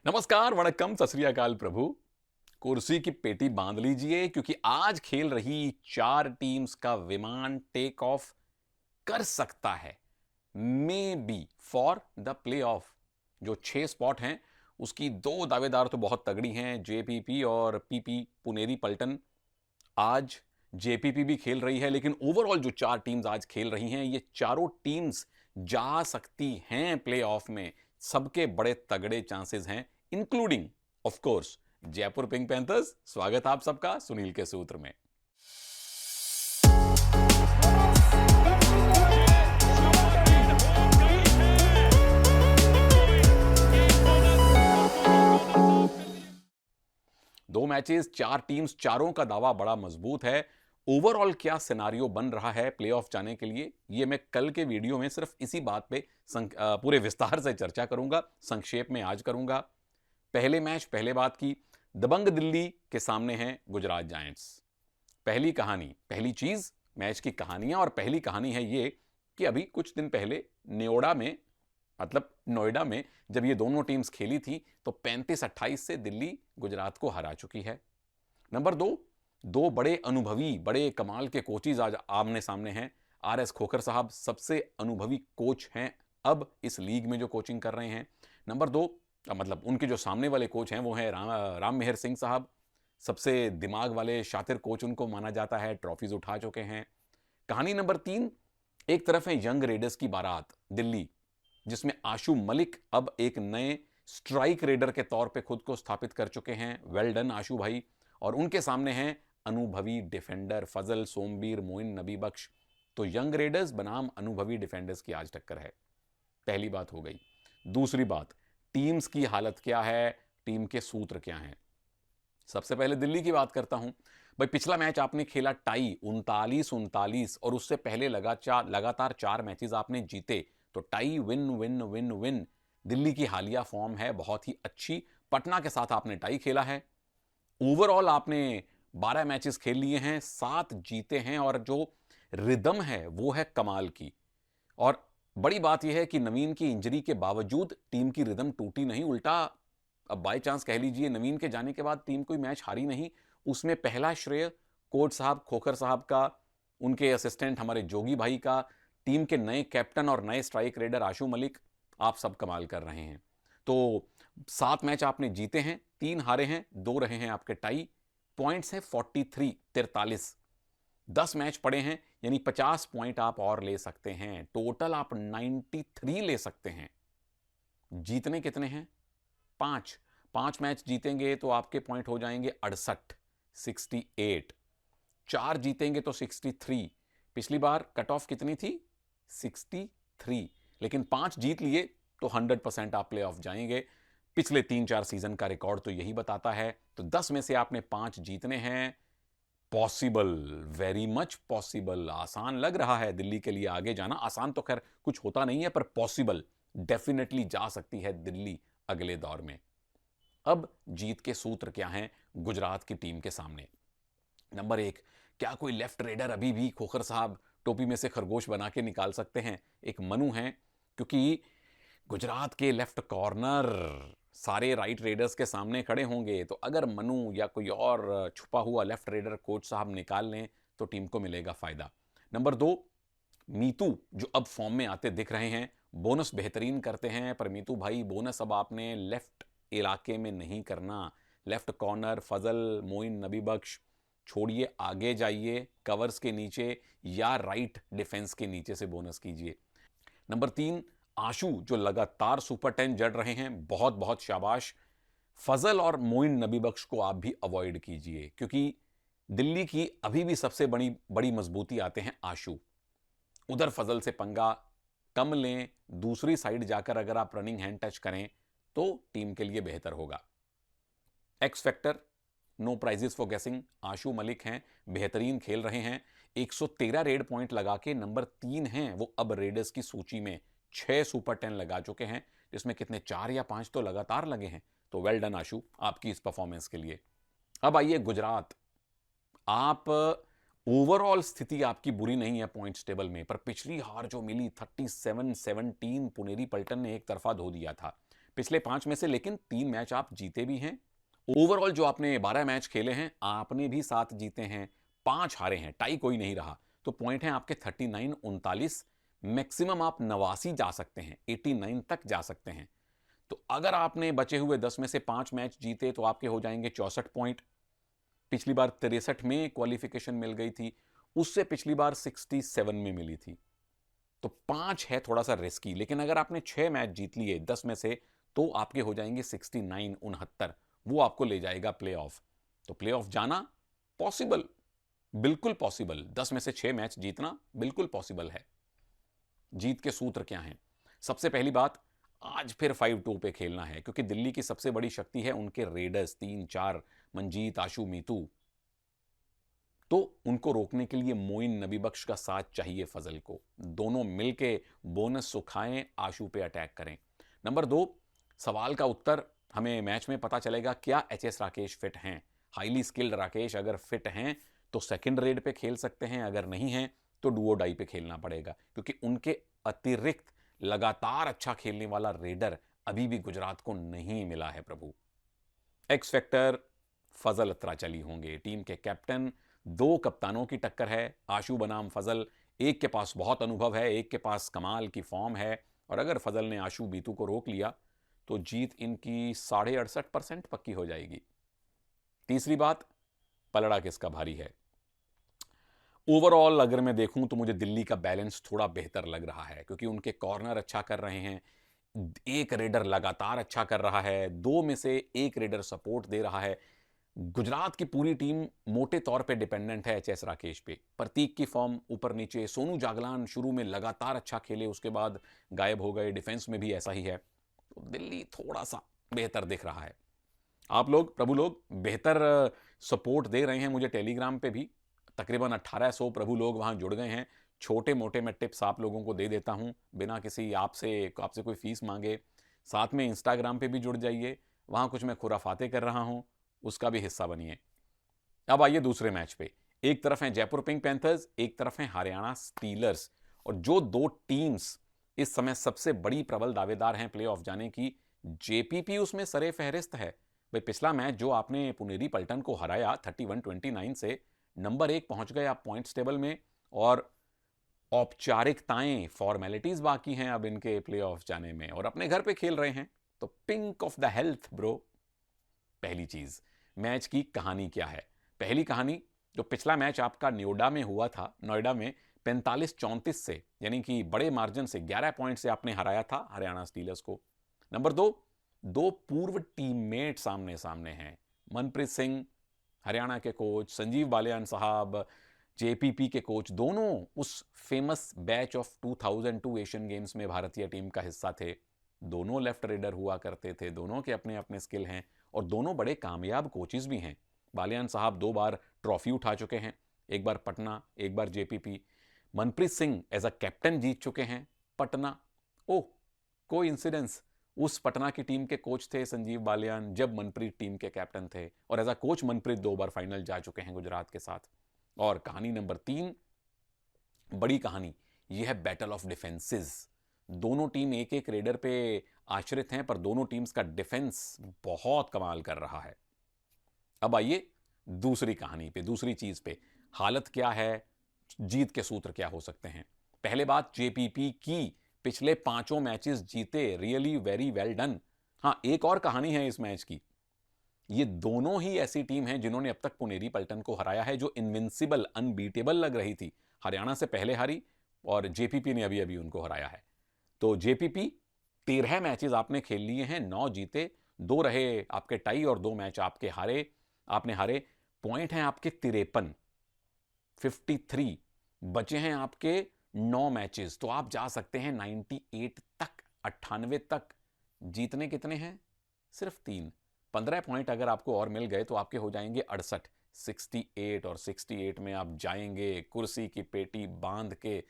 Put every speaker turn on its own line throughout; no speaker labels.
नमस्कार, वणक्कम, सत श्री अकाल प्रभु। कुर्सी की पेटी बांध लीजिए क्योंकि आज खेल रही 4 टीम्स का विमान टेक ऑफ कर सकता है, may be for the play of. जो 6 स्पॉट हैं उसकी 2 दावेदार तो बहुत तगड़ी हैं, जेपीपी और पीपी पुनेरी पल्टन। आज जेपीपी भी खेल रही है, लेकिन ओवरऑल जो 4 टीम्स आज खेल रही हैं, ये चारों टीम्स जा सकती हैं प्ले ऑफ में। सबके बड़े तगड़े चांसेस हैं, including of course Jaipur pink panthers. स्वागत आप सबका सुनील के सूत्र में। दो मैचेस, 4 टीम्स, चारों का दावा बड़ा मजबूत है। ओवरऑल क्या सिनारियो बन रहा है प्लेऑफ जाने के लिए, ये मैं कल के वीडियो में सिर्फ इसी बात पे पूरे विस्तार से चर्चा करूंगा। संक्षेप में आज करूंगा। पहले मैच, पहले बात की, दबंग दिल्ली के सामने है गुजरात जायंट्स। पहली कहानी, पहली चीज मैच की कहानियां, और पहली कहानी है ये कि अभी कुछ दिन पहले न्योड़ा में, मतलब नोएडा में, जब ये दोनों टीम्स खेली थी तो 35-28 से दिल्ली गुजरात को हरा चुकी है। नंबर दो बड़े अनुभवी, बड़े कमाल के कोचेज आज आमने सामने हैं। आर एस खोखर साहब सबसे अनुभवी कोच हैं अब इस लीग में जो कोचिंग कर रहे हैं। नंबर 2, मतलब उनके जो सामने वाले कोच हैं वो हैं राम मेहर सिंह साहब। सबसे दिमाग वाले शातिर कोच उनको माना जाता है, ट्रॉफीज उठा चुके हैं। कहानी नंबर 3, एक तरफ है यंग रेडर्स की बारात दिल्ली, जिसमें आशु मलिक अब एक नए स्ट्राइक रेडर के तौर पे खुद को स्थापित कर चुके हैं। वेल डन आशु भाई। और उनके सामने हैं अनुभवी डिफेंडर फजल, सोमबीर, मोइन नबी बख्श। तो यंग रेडर्स बनाम अनुभवी डिफेंडर्स की आज टक्कर है। पहली बात हो गई। दूसरी बात, टीम्स की हालत क्या है, टीम के सूत्र क्या हैं। सबसे पहले दिल्ली की बात करता हूं। भाई, पिछला मैच आपने खेला टाई 39-39, और उससे पहले लगातार 4 मैचेस आपने जीते। तो tie, win win win win Delhi की हालिया फॉर्म है, बहुत ही अच्छी। पटना के साथ आपने टाई खेला है। ओवरऑल आपने 12 मैचेस खेल लिए हैं, 7 जीते हैं, और जो रिदम है वो है कमाल की। और बड़ी बात यह है कि नवीन की इंजरी के बावजूद टीम की रिदम टूटी नहीं, उल्टा अब बाय चांस कह लीजिए नवीन के जाने के बाद टीम कोई मैच हारी नहीं। उसमें पहला श्रेय कोच साहब खोखर साहब का, उनके असिस्टेंट हमारे जोगी भाई का, टीम के नए कैप्टन और नए स्ट्राइक रेडर आशु मलिक, आप सब कमाल कर रहे हैं। तो 7 मैच आपने जीते हैं, 3 हारे हैं, 2 रहे हैं आपके टाई। पॉइंट्स हैं 43-43। 10 मैच पड़े हैं, यानी 50 पॉइंट आप और ले सकते हैं। टोटल आप 93 ले सकते हैं। जीतने कितने हैं? 5। 5 मैच जीतेंगे तो आपके पॉइंट हो जाएंगे 68। 4 जीतेंगे तो 63। पिछली बार कट ऑफ कितनी थी? 63। लेकिन 5 जीत लिए तो 100% आप प्ले ऑफ जाएंगे। पिछले 3-4 सीजन का रिकॉर्ड तो यही बताता है। तो 10 में से आपने 5 जीतने हैं। Possible, very much possible. आसान लग रहा है दिल्ली के लिए आगे जाना, आसान तो खैर कुछ होता नहीं है, पर पॉसिबल डेफिनेटली जा सकती है दिल्ली अगले दौर में। अब जीत के सूत्र क्या हैं गुजरात की टीम के सामने? नंबर 1, क्या कोई लेफ्ट रेडर अभी भी खोखर साहब टोपी में से खरगोश बना के निकाल सकते हैं? एक मनु हैं, क्योंकि गुजरात के लेफ्ट कॉर्नर सारे राइट रेडर्स के सामने खड़े होंगे। तो अगर मनु या कोई और छुपा हुआ लेफ्ट रेडर कोच साहब निकाल लें तो टीम को मिलेगा फायदा। नंबर 2, मीतू जो अब फॉर्म में आते दिख रहे हैं, बोनस बेहतरीन करते हैं। पर मीतू भाई, बोनस अब आपने लेफ्ट इलाके में नहीं करना। लेफ्ट कॉर्नर फजल, मोइन नबी बख्श छोड़िए, आगे जाइए कवर्स के नीचे या राइट डिफेंस के नीचे से बोनस कीजिए। नंबर 3, आशु जो लगातार सुपर 10 जड़ रहे हैं, बहुत बहुत शाबाश। फजल और मोइन नबी बख्श को आप भी अवॉइड कीजिए, क्योंकि दिल्ली की अभी भी सबसे बड़ी बड़ी मजबूती आते हैं आशु। उधर फजल से पंगा कम लें, दूसरी साइड जाकर अगर आप रनिंग हैंड टच करें तो टीम के लिए बेहतर होगा। X factor, no prizes for guessing, Ashu Malik हैं, बेहतरीन खेल रहे हैं। 113 रेड पॉइंट लगा के नंबर 3 हैं वो अब रेडर्स की सूची में। 6 सुपर 10 लगा चुके हैं, जिसमें कितने 4 या 5 तो लगातार लगे हैं। तो वेल डन आशु आपकी इस परफॉर्मेंस के लिए। अब आइए गुजरात। आप ओवरऑल स्थिति आपकी बुरी नहीं है पॉइंट्स टेबल में, पर पिछली हार जो मिली 37-17 पुनेरी पल्टन ने एक तरफा धो दिया था। पिछले 5 में से लेकिन 3 मैच आप जीते भी हैं। ओवरऑल जो आपने 12 मैच खेले हैं, आपने भी 7 जीते हैं, 5 हारे हैं, टाई कोई नहीं रहा। तो पॉइंट है आपके 39, 39, मैक्सिमम आप 89 जा सकते हैं, 89 तक जा सकते हैं। तो अगर आपने बचे हुए 10 में से 5 मैच जीते तो आपके हो जाएंगे 64 पॉइंट। पिछली बार 63 में क्वालिफिकेशन मिल गई थी, उससे पिछली बार 67 में मिली थी। तो 5 है थोड़ा सा रिस्की, लेकिन अगर आपने 6 मैच जीत लिए 10 में से तो आपके हो जाएंगे 69, 69, वो आपको ले जाएगा प्लेऑफ। तो प्लेऑफ जाना पॉसिबल, बिल्कुल पॉसिबल। 10 में से 6 मैच जीतना बिल्कुल पॉसिबल है। जीत के सूत्र क्या हैं? सबसे पहली बात, आज फिर 5-2 पे खेलना है, क्योंकि दिल्ली की सबसे बड़ी शक्ति है उनके रेडर्स 3-4, मंजीत, आशु, मीतू। तो उनको रोकने के लिए मोइन, नबी बख्श का साथ चाहिए फजल को। दोनों मिलके बोनस सुखाएं, आशु पे अटैक करें। नंबर 2, सवाल का उत्तर हमें मैच में पता चलेगा, क्या एचएस राकेश फिट हैं? हाईली स्किल्ड राकेश अगर फिट हैं तो सेकंड रेड पे खेल सकते हैं, अगर नहीं हैं तो डुओ डाई पे खेलना पड़ेगा, क्योंकि उनके अतिरिक्त लगातार अच्छा खेलने वाला रेडर अभी भी गुजरात को नहीं मिला है प्रभु। एक्स फैक्टर फजल अत्राचली होंगे, टीम के कैप्टन। 2 कप्तानों की टक्कर है, आशु बनाम फजल। एक के पास बहुत अनुभव है, एक के पास कमाल की फॉर्म है, और अगर फजल ने आशु बीतू को रोक लिया तो जीत इनकी 68.5% पक्की हो जाएगी। तीसरी बात, पलड़ा किसका भारी है? ओवरऑल अगर मैं देखूं तो मुझे दिल्ली का बैलेंस थोड़ा बेहतर लग रहा है, क्योंकि उनके कॉर्नर अच्छा कर रहे हैं, एक रेडर लगातार अच्छा कर रहा है, 2 में से 1 रेडर सपोर्ट दे रहा है। गुजरात की पूरी टीम मोटे तौर पे डिपेंडेंट है एचएस राकेश पे। प्रतीक की फॉर्म ऊपर नीचे, सोनू जागलान शुरू में लगातार अच्छा खेले, उसके बाद गायब हो गए, डिफेंस में भी ऐसा ही है। तो दिल्ली थोड़ा सा बेहतर दिख रहा है। आप लोग, प्रभु लोग, बेहतर सपोर्ट दे रहे हैं मुझे टेलीग्राम पे भी। तकरीबन 1800 प्रभु लोग वहां जुड़ गए हैं। छोटे मोटे मैं टिप्स आप लोगों को दे देता हूं बिना किसी आपसे कोई फीस मांगे। साथ में इंस्टाग्राम पे भी जुड़ जाइए, वहां कुछ मैं खुराफाते कर रहा हूं, उसका भी हिस्सा बनिए। अब आइए दूसरे मैच पे। एक तरफ है जयपुर पिंक पैंथर्स, एक तरफ है हरियाणा स्टीलर्स। और जो 2 टीम्स इस समय सबसे बड़ी प्रबल दावेदार हैं प्लेऑफ जाने की, जेपीपी उसमें सरे फहरिस्त है। भाई पिछला मैच जो आपने पुनेरी पल्टन को हराया 31-29 से, नंबर 1 पहुंच गए आप पॉइंट्स टेबल में, और औपचारिकताएं, फॉर्मेलिटीज बाकी हैं अब इनके प्लेऑफ जाने में, और अपने घर पे खेल रहे हैं। तो pink of the health bro. पहली चीज, मैच की कहानी क्या है? पहली कहानी, जो पिछला मैच आपका नोएडा में हुआ था, नोएडा में 45-34 से, यानी कि बड़े मार्जिन से 11 पॉइंट से आपने हराया था हरियाणा स्टीलर्स को। नंबर 2, 2 पूर्व टीममेट सामने सामने हैं। मनप्रीत सिंह हरियाणा के कोच, संजीव बालियान साहब जेपीपी के कोच, दोनों उस famous batch of 2002 Asian games में भारतीय टीम का हिस्सा थे। दोनों लेफ्ट रेडर हुआ करते थे, दोनों के अपने अपने स्किल हैं, और दोनों बड़े कामयाब कोचेस भी हैं। बालियान साहब 2 बार ट्रॉफी उठा चुके हैं, एक बार पटना, एक बार JPP. Manpreet Singh as a captain जीत चुके हैं पटना। ओह, कोई इंसिडेंस, उस पटना की टीम के कोच थे संजीव बालियान जब मनप्रीत टीम के कैप्टन थे, और एज अ कोच मनप्रीत 2 बार फाइनल जा चुके हैं गुजरात के साथ। और कहानी नंबर 3, बड़ी कहानी, यह है बैटल ऑफ डिफेंसेस। दोनों टीम एक एक रेडर पे आश्रित हैं, पर दोनों टीम्स का डिफेंस बहुत कमाल कर रहा है। अब आइए दूसरी कहानी पे, दूसरी चीज पे। हालत क्या है, जीत के सूत्र क्या हो सकते हैं? पहले बात, जेपीपी की पिछले 5 मैचेस जीते, रियली वेरी वेल डन। हाँ, एक और कहानी है इस मैच की। ये दोनों ही ऐसी टीम हैं जिन्होंने अब तक पुनेरी पल्टन को हराया है, जो इनविंसिबल, अनबीटेबल लग रही थी। हरियाणा से पहले हारी, और जेपीपी ने अभी अभी उनको हराया है। तो जेपीपी 13 मैचेस आपने खेल लिए हैं, 9 जीते, 2 रहे आपके टाई, और 2 मैच आपने हारे। पॉइंट हैं आपके 53, 53 बचे हैं आपके 9 मैचेस, तो आप जा सकते हैं 98 तक, 98 तक। जीतने कितने हैं? सिर्फ 3। 15 पॉइंट अगर आपको और मिल गए तो आपके हो जाएंगे 68, 68, और 68 में आप जाएंगे कुर्सी की पेटी बांध के,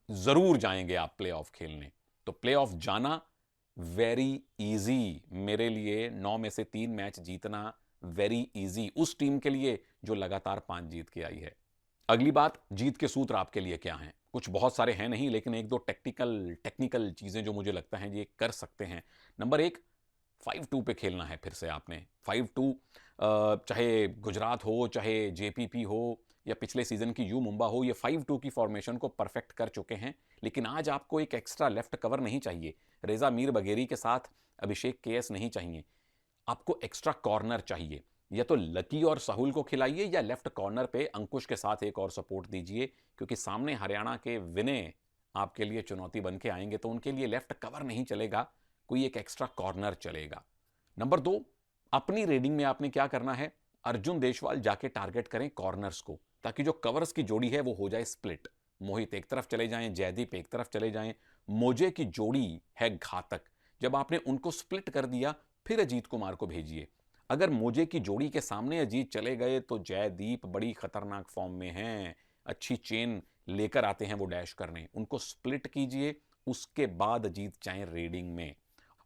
जरूर जाएंगे आप प्लेऑफ खेलने। तो प्लेऑफ जाना वेरी इजी मेरे लिए, 9 में से 3 मैच जीतना वेरी इजी उस टीम के लिए जो लगातार 5 जीत के आई है। अगली बात, जीत के सूत्र आपके लिए क्या हैं? कुछ बहुत सारे हैं नहीं, लेकिन एक दो टेक्निकल चीज़ें जो मुझे लगता है ये कर सकते हैं। नंबर एक, 5-2 पे खेलना है फिर से आपने। 5-2, चाहे गुजरात हो, चाहे जेपीपी हो, या पिछले सीजन की यू मुंबा हो, ये 5-2 की फॉर्मेशन को परफेक्ट कर चुके हैं। लेकिन आज आपको एक एक्स्ट्रा लेफ्ट कवर नहीं चाहिए, रेजा मीर बगेरी के साथ अभिषेक केएस नहीं चाहिए, आपको एक्स्ट्रा कॉर्नर चाहिए। या तो लकी और साहुल को खिलाइए, या लेफ्ट कॉर्नर पे अंकुश के साथ एक और सपोर्ट दीजिए, क्योंकि सामने हरियाणा के विनय आपके लिए चुनौती बन के आएंगे, तो उनके लिए लेफ्ट कवर नहीं चलेगा, कोई एक एक्स्ट्रा कॉर्नर चलेगा। नंबर 2, अपनी रेडिंग में आपने क्या करना है, अर्जुन देशवाल जाके टारगेट करें कॉर्नर्स को, ताकि जो कवर्स की जोड़ी है वो हो जाए स्प्लिट। मोहित एक तरफ चले जाएं, जयदीप एक तरफ चले जाएं। मोजे की जोड़ी है घातक, जब आपने उनको स्प्लिट कर दिया फिर अजीत कुमार को भेजिए। अगर मोजे की जोड़ी के सामने अजीत चले गए तो जयदीप बड़ी खतरनाक फॉर्म में हैं, अच्छी चेन लेकर आते हैं वो डैश करने, उनको स्प्लिट कीजिए, उसके बाद अजीत जाएं रेडिंग में।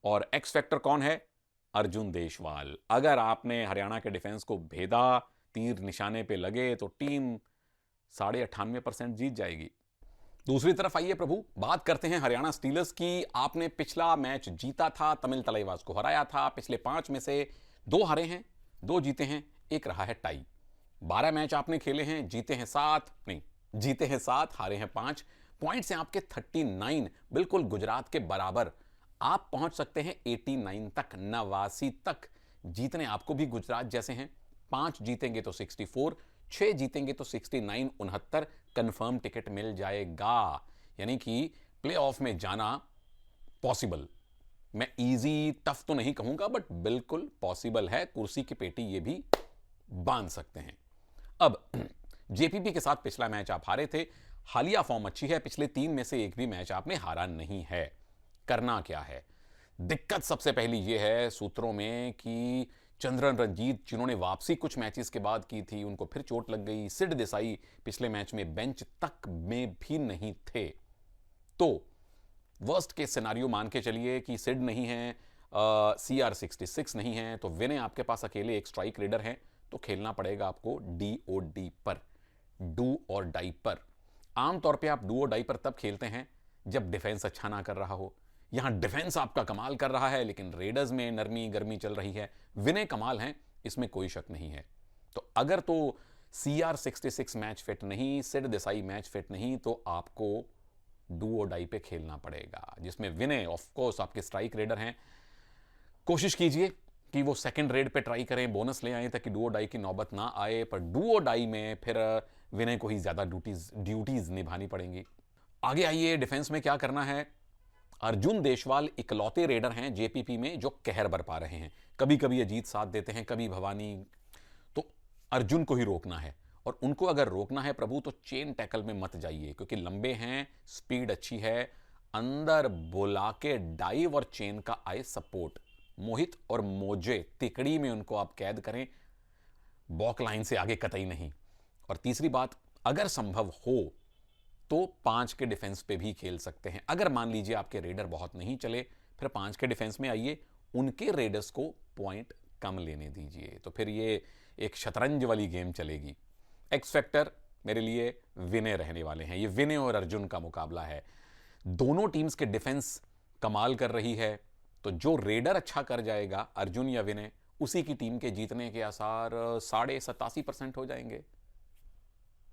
और एक्स फैक्टर कौन है, अर्जुन देशवाल। अगर आपने हरियाणा के डिफेंस को भेदा, तीर निशाने पे लगे, तो टीम 98.5% जीत जाएगी। दूसरी तरफ आइए प्रभु, बात करते हैं हरियाणा स्टीलर्स की। आपने पिछला मैच जीता था, तमिल तलैवास को हराया था। पिछले 5 में से 2 हारे हैं, 2 जीते हैं, 1 रहा है टाई। 12 मैच आपने खेले हैं, जीते हैं 7, नहीं, जीते हैं 7, हारे हैं 5। पॉइंट्स हैं आपके 39, बिल्कुल गुजरात के बराबर। आप पहुंच सकते हैं 89 तक, 89 तक। जीतने आपको भी गुजरात जैसे हैं। 5 जीतेंगे तो 64, 6 जीतेंगे तो 69, 69 कंफर्म टिकट मिल जाएगा। यानी कि प्लेऑफ में जाना पॉसिबल। मैं इजी टफ तो नहीं कहूंगा, बट बिल्कुल पॉसिबल है। कुर्सी की पेटी ये भी बांध सकते हैं। अब जेपीपी के साथ पिछला मैच आप हारे थे, हालिया फॉर्म अच्छी है, पिछले 3 में से एक भी मैच आपने हारा नहीं है। करना क्या है, दिक्कत सबसे पहली यह है सूत्रों में कि चंद्रन रंजीत, जिन्होंने वापसी कुछ मैचेस के बाद की थी, उनको फिर चोट लग गई। सिड देसाई पिछले मैच में बेंच तक में भी नहीं थे। तो वर्स्ट केस सिनारियो मान के चलिए कि सिड नहीं है, CR66 नहीं है, तो विनय आपके पास अकेले एक स्ट्राइक रेडर है, तो खेलना पड़ेगा आपको DOD पर, डू और डाई पर। आमतौर पे आप डू और डाई पर तब खेलते हैं जब डिफेंस अच्छा ना कर रहा हो। यहां डिफेंस आपका कमाल कर रहा है, लेकिन रेडर्स में नरमी गर्मी चल रही है। विनय कमाल हैं, इसमें कोई शक नहीं है। तो अगर तो CR66 मैच फिट नहीं, सिड देसाई मैच फिट नहीं, तो आपको डू और डाई पे खेलना पड़ेगा, जिसमें विनय ऑफ कोर्स आपके स्ट्राइक रेडर हैं। कोशिश कीजिए कि वो सेकंड रेड पे ट्राई करें, बोनस ले आए, ताकि डू और डाई की नौबत ना आए। पर डू और डाई में फिर विनय को ही ज्यादा ड्यूटीज निभानी पड़ेंगी। आगे आइए, डिफेंस में क्या करना है। अर्जुन देशवाल इकलौते रेडर हैं जेपीपी में जो कहर बरपा रहे हैं। कभी कभी अजीत साथ देते हैं, कभी भवानी, तो अर्जुन को ही रोकना है। और उनको अगर रोकना है प्रभु, तो चेन टैकल में मत जाइए, क्योंकि लंबे हैं, स्पीड अच्छी है। अंदर बुला के डाइव और चेन का आए सपोर्ट। मोहित और मोजे तिकड़ी में उनको आप कैद करें, बॉक लाइन से आगे कतई नहीं। और तीसरी बात, अगर संभव हो तो 5 के डिफेंस पे भी खेल सकते हैं। अगर मान लीजिए आपके रेडर बहुत नहीं चले, फिर 5 के डिफेंस में आइए, उनके रेडर्स को पॉइंट कम लेने दीजिए, तो फिर ये एक शतरंज वाली गेम चलेगी। एक्स फैक्टर मेरे लिए विनय रहने वाले हैं। ये विनय और अर्जुन का मुकाबला है। दोनों टीम्स के डिफेंस कमाल कर रही है, तो जो रेडर अच्छा कर जाएगा, अर्जुन या विनय, उसी की टीम के जीतने के आसार 87.5% हो जाएंगे।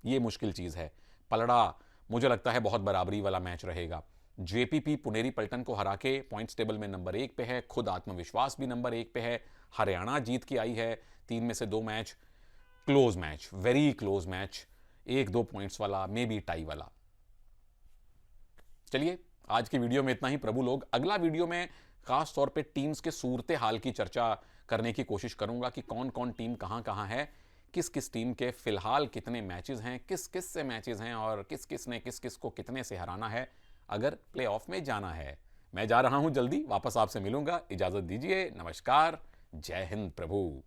ये मुश्किल चीज है। पलड़ा मुझे लगता है बहुत बराबरी वाला मैच रहेगा। जेपीपी पुनेरी पल्टन को हरा के पॉइंट्स टेबल में नंबर 1 पे है, खुद आत्मविश्वास भी नंबर 1 पे है। हरियाणा जीत के आई है, 3 में से 2 match close match, very close match, 1-2 points वाला, मे बी टाई वाला। चलिए, आज की वीडियो में इतना ही प्रभु लोग। अगला वीडियो में खास तौर पे टीम्स के सूरते हाल की चर्चा करने की कोशिश करूंगा कि कौन कौन टीम कहां कहां है, किस किस टीम के फिलहाल कितने मैचेस हैं, किस किस से मैचेस हैं, और किस किस ने किस किस को कितने से हराना है अगर प्लेऑफ में जाना है। मैं जा रहा हूं, जल्दी वापस आपसे मिलूंगा। इजाजत दीजिए, नमस्कार, जय हिंद प्रभु।